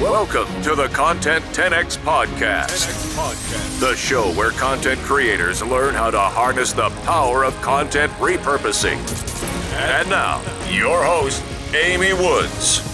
Welcome to the Content 10X Podcast, the show where content creators learn how to harness the power of content repurposing. And now, your host, Amy Woods.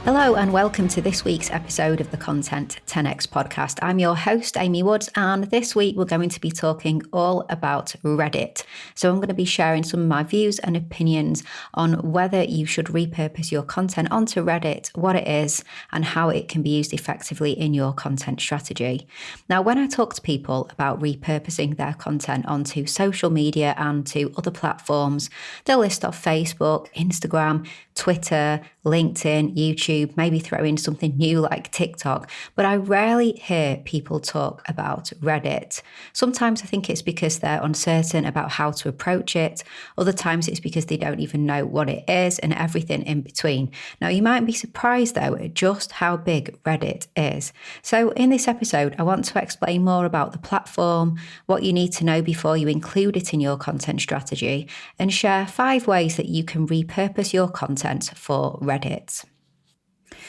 Hello and welcome to this week's episode of the Content 10X podcast. I'm your host, Amy Woods, and this week we're going to be talking all about Reddit. So I'm going to be sharing some of my views and opinions on whether you should repurpose your content onto Reddit, what it is, and how it can be used effectively in your content strategy. Now, when I talk to people about repurposing their content onto social media and to other platforms, they'll list off Facebook, Instagram, Twitter, LinkedIn, YouTube, maybe throw in something new like TikTok, but I rarely hear people talk about Reddit. Sometimes I think it's because they're uncertain about how to approach it. Other times it's because they don't even know what it is and everything in between. Now, you might be surprised though at just how big Reddit is. So in this episode, I want to explain more about the platform, what you need to know before you include it in your content strategy, and share 5 ways that you can repurpose your content for Reddit.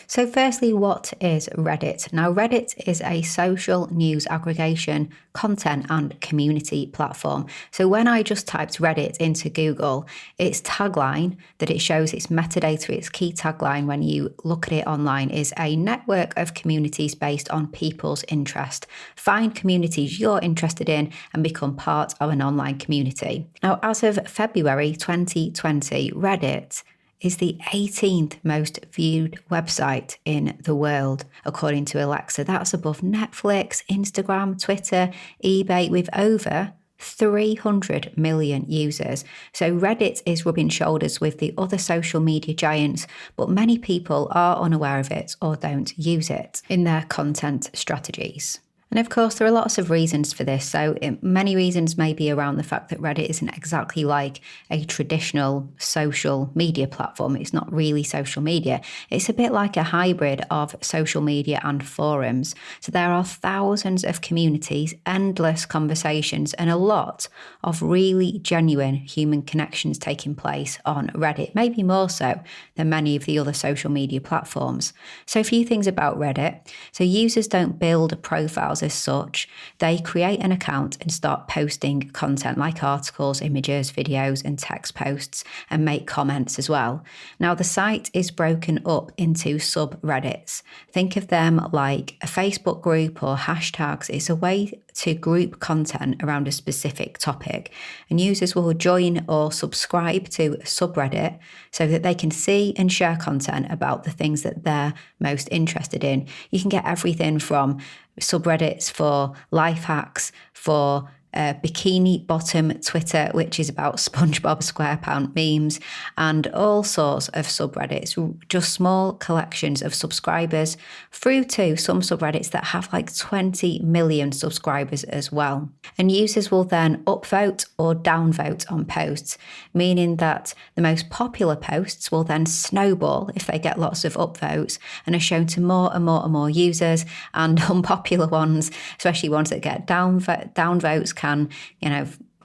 So firstly, what is Reddit? Now, Reddit is a social news aggregation, content and community platform. So when I just typed Reddit into Google, its tagline that it shows, its metadata, its key tagline when you look at it online is a network of communities based on people's interest. Find communities you're interested in and become part of an online community. Now, as of February 2020, Reddit is the 18th most viewed website in the world, according to Alexa. That's above Netflix, Instagram, Twitter, eBay, with over 300 million users. So Reddit is rubbing shoulders with the other social media giants, but many people are unaware of it or don't use it in their content strategies. And of course, there are lots of reasons for this. So many reasons may be around the fact that Reddit isn't exactly like a traditional social media platform. It's not really social media. It's a bit like a hybrid of social media and forums. So there are thousands of communities, endless conversations, and a lot of really genuine human connections taking place on Reddit, maybe more so than many of the other social media platforms. So a few things about Reddit. So users don't build profiles as such. They create an account and start posting content like articles, images, videos, and text posts, and make comments as well. Now, the site is broken up into subreddits. Think of them like a Facebook group or hashtags. It's a way to group content around a specific topic, and users will join or subscribe to a subreddit so that they can see and share content about the things that they're most interested in. You can get everything from subreddits for life hacks, for Bikini Bottom Twitter, which is about SpongeBob SquarePants memes, and all sorts of subreddits, just small collections of subscribers, through to some subreddits that have like 20 million subscribers as well. And users will then upvote or downvote on posts, meaning that the most popular posts will then snowball if they get lots of upvotes and are shown to more and more and more users, and unpopular ones, especially ones that get downvotes, can,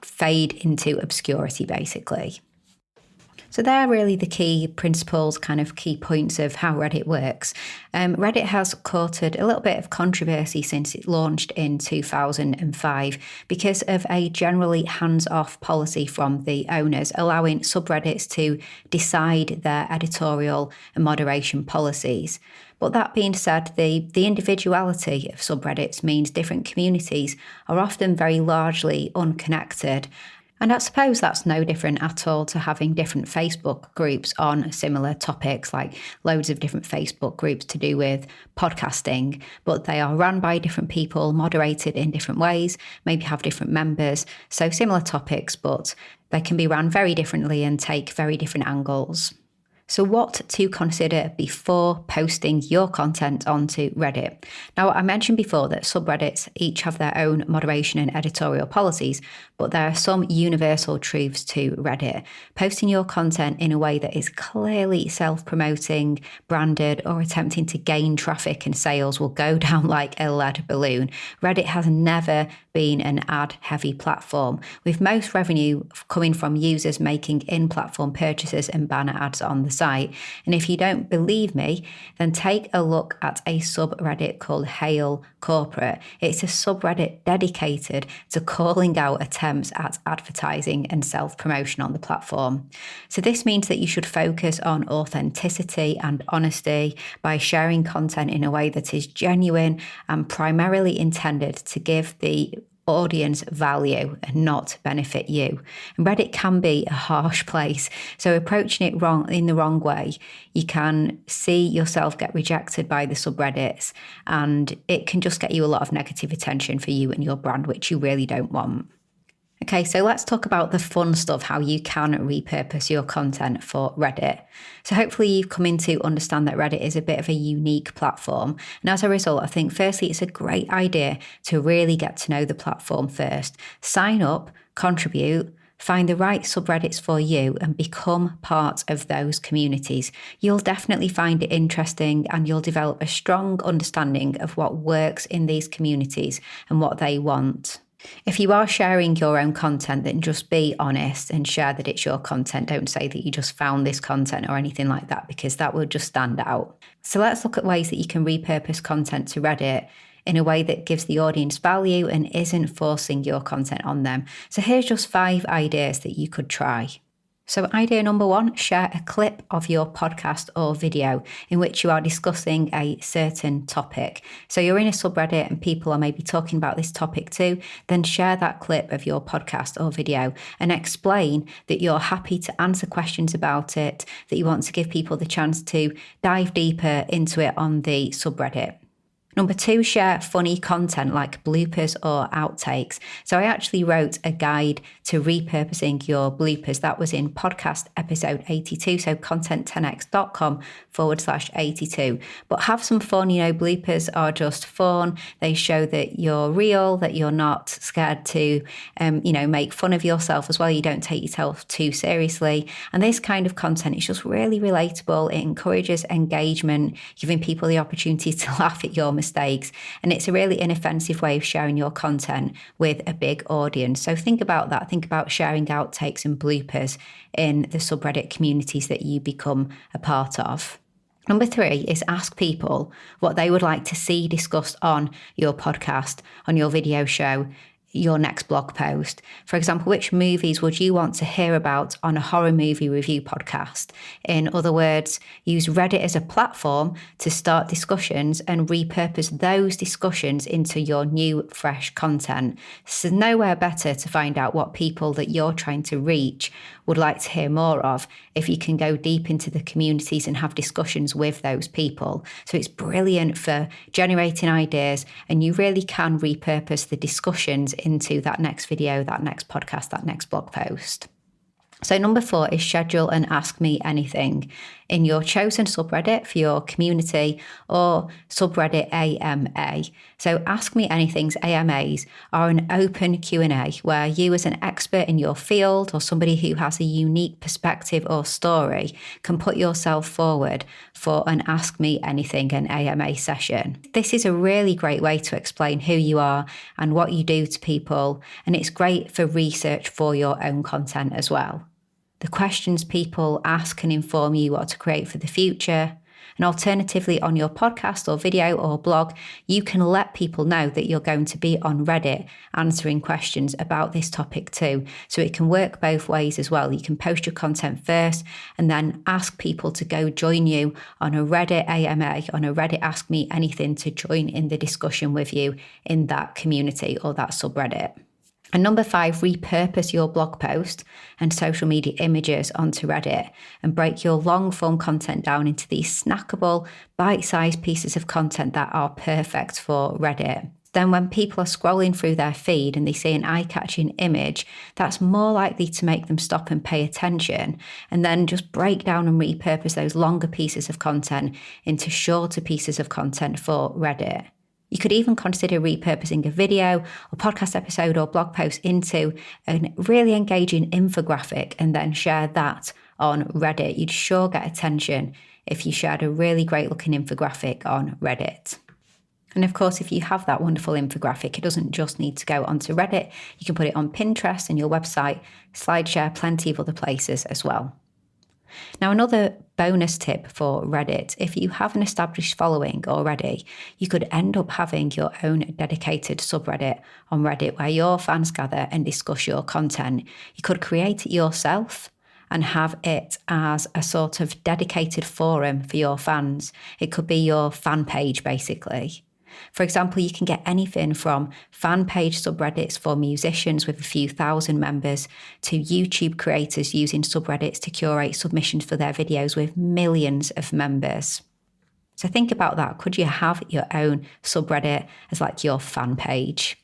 fade into obscurity, basically. So they're really the key principles, kind of key points of how Reddit works. Reddit has courted a little bit of controversy since it launched in 2005 because of a generally hands-off policy from the owners, allowing subreddits to decide their editorial and moderation policies. But that being said, the individuality of subreddits means different communities are often very largely unconnected. And I suppose that's no different at all to having different Facebook groups on similar topics, like loads of different Facebook groups to do with podcasting, but they are run by different people, moderated in different ways, maybe have different members. So similar topics, but they can be run very differently and take very different angles. So what to consider before posting your content onto Reddit? Now, I mentioned before that subreddits each have their own moderation and editorial policies, but there are some universal truths to Reddit. Posting your content in a way that is clearly self-promoting, branded, or attempting to gain traffic and sales will go down like a lead balloon. Reddit has never been an ad-heavy platform, with most revenue coming from users making in-platform purchases and banner ads on the site. And if you don't believe me, then take a look at a subreddit called Hail Corporate. It's a subreddit dedicated to calling out attempts at advertising and self-promotion on the platform. So this means that you should focus on authenticity and honesty by sharing content in a way that is genuine and primarily intended to give the audience value and not benefit you. And Reddit can be a harsh place, so approaching it in the wrong way, you can see yourself get rejected by the subreddits, and it can just get you a lot of negative attention for you and your brand, which you really don't want. Okay, so let's talk about the fun stuff, how you can repurpose your content for Reddit. So hopefully you've come in to understand that Reddit is a bit of a unique platform. And as a result, I think firstly, it's a great idea to really get to know the platform first. Sign up, contribute, find the right subreddits for you and become part of those communities. You'll definitely find it interesting and you'll develop a strong understanding of what works in these communities and what they want. If you are sharing your own content, then just be honest and share that it's your content. Don't say that you just found this content or anything like that, because that will just stand out. So let's look at ways that you can repurpose content to Reddit in a way that gives the audience value and isn't forcing your content on them. So here's just 5 ideas that you could try. So idea number 1, share a clip of your podcast or video in which you are discussing a certain topic. So you're in a subreddit and people are maybe talking about this topic too, then share that clip of your podcast or video and explain that you're happy to answer questions about it, that you want to give people the chance to dive deeper into it on the subreddit. Number 2, share funny content like bloopers or outtakes. So I actually wrote a guide to repurposing your bloopers. That was in podcast episode 82. So content10x.com/82. But have some fun. Bloopers are just fun. They show that you're real, that you're not scared to, make fun of yourself as well. You don't take yourself too seriously. And this kind of content is just really relatable. It encourages engagement, giving people the opportunity to laugh at your mistakes, and it's a really inoffensive way of sharing your content with a big audience. So think about that. Think about sharing outtakes and bloopers in the subreddit communities that you become a part of. Number 3 is ask people what they would like to see discussed on your podcast, on your video show, your next blog post. For example, which movies would you want to hear about on a horror movie review podcast? In other words, use Reddit as a platform to start discussions and repurpose those discussions into your new, fresh content. So nowhere better to find out what people that you're trying to reach would like to hear more of if you can go deep into the communities and have discussions with those people. So it's brilliant for generating ideas, and you really can repurpose the discussions into that next video, that next podcast, that next blog post. So number 4 is schedule an Ask Me Anything in your chosen subreddit for your community or subreddit AMA. So Ask Me Anything's AMAs are an open Q&A where you as an expert in your field or somebody who has a unique perspective or story can put yourself forward for an Ask Me Anything, an AMA session. This is a really great way to explain who you are and what you do to people, and it's great for research for your own content as well. The questions people ask can inform you what to create for the future. And alternatively, on your podcast or video or blog, you can let people know that you're going to be on Reddit answering questions about this topic too. So it can work both ways as well. You can post your content first and then ask people to go join you on a Reddit AMA, on a Reddit Ask Me Anything, to join in the discussion with you in that community or that subreddit. And number 5, repurpose your blog post and social media images onto Reddit and break your long form content down into these snackable, bite-sized pieces of content that are perfect for Reddit. Then when people are scrolling through their feed and they see an eye-catching image, that's more likely to make them stop and pay attention, and then just break down and repurpose those longer pieces of content into shorter pieces of content for Reddit. You could even consider repurposing a video or podcast episode or blog post into a really engaging infographic and then share that on Reddit. You'd sure get attention if you shared a really great looking infographic on Reddit. And of course, if you have that wonderful infographic, it doesn't just need to go onto Reddit. You can put it on Pinterest and your website, SlideShare, plenty of other places as well. Now, another bonus tip for Reddit: if you have an established following already, you could end up having your own dedicated subreddit on Reddit where your fans gather and discuss your content. You could create it yourself and have it as a sort of dedicated forum for your fans. It could be your fan page, basically. For example, you can get anything from fan page subreddits for musicians with a few thousand members to YouTube creators using subreddits to curate submissions for their videos with millions of members. So think about that. Could you have your own subreddit as like your fan page?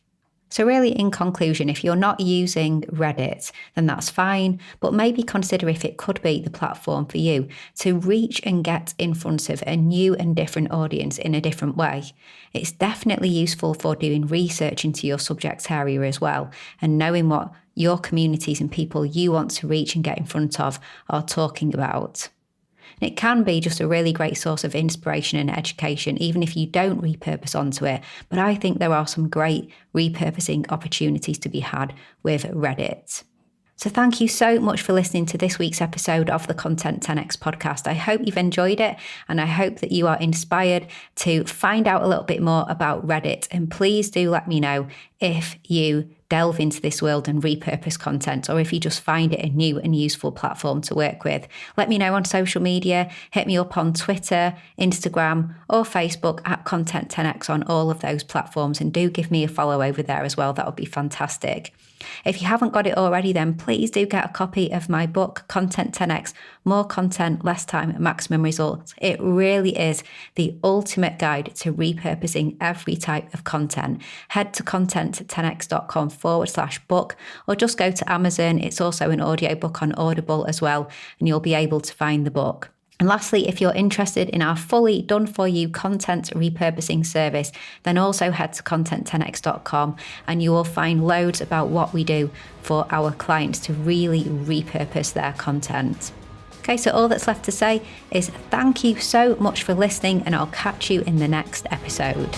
So really, in conclusion, if you're not using Reddit, then that's fine, but maybe consider if it could be the platform for you to reach and get in front of a new and different audience in a different way. It's definitely useful for doing research into your subject area as well, and knowing what your communities and people you want to reach and get in front of are talking about. And it can be just a really great source of inspiration and education, even if you don't repurpose onto it. But I think there are some great repurposing opportunities to be had with Reddit. So thank you so much for listening to this week's episode of the Content 10X podcast. I hope you've enjoyed it, and I hope that you are inspired to find out a little bit more about Reddit. And please do let me know if you delve into this world and repurpose content, or if you just find it a new and useful platform to work with. Let me know on social media. Hit me up on Twitter, Instagram, or Facebook at Content 10X on all of those platforms, and do give me a follow over there as well. That would be fantastic. If you haven't got it already, then please do get a copy of my book, Content 10X, More Content, Less Time, Maximum Results. It really is the ultimate guide to repurposing every type of content. Head to content10x.com/book, or just go to Amazon. It's also an audiobook on Audible as well, and you'll be able to find the book. And lastly, if you're interested in our fully done-for-you content repurposing service, then also head to content10x.com and you will find loads about what we do for our clients to really repurpose their content. Okay, so all that's left to say is thank you so much for listening, and I'll catch you in the next episode.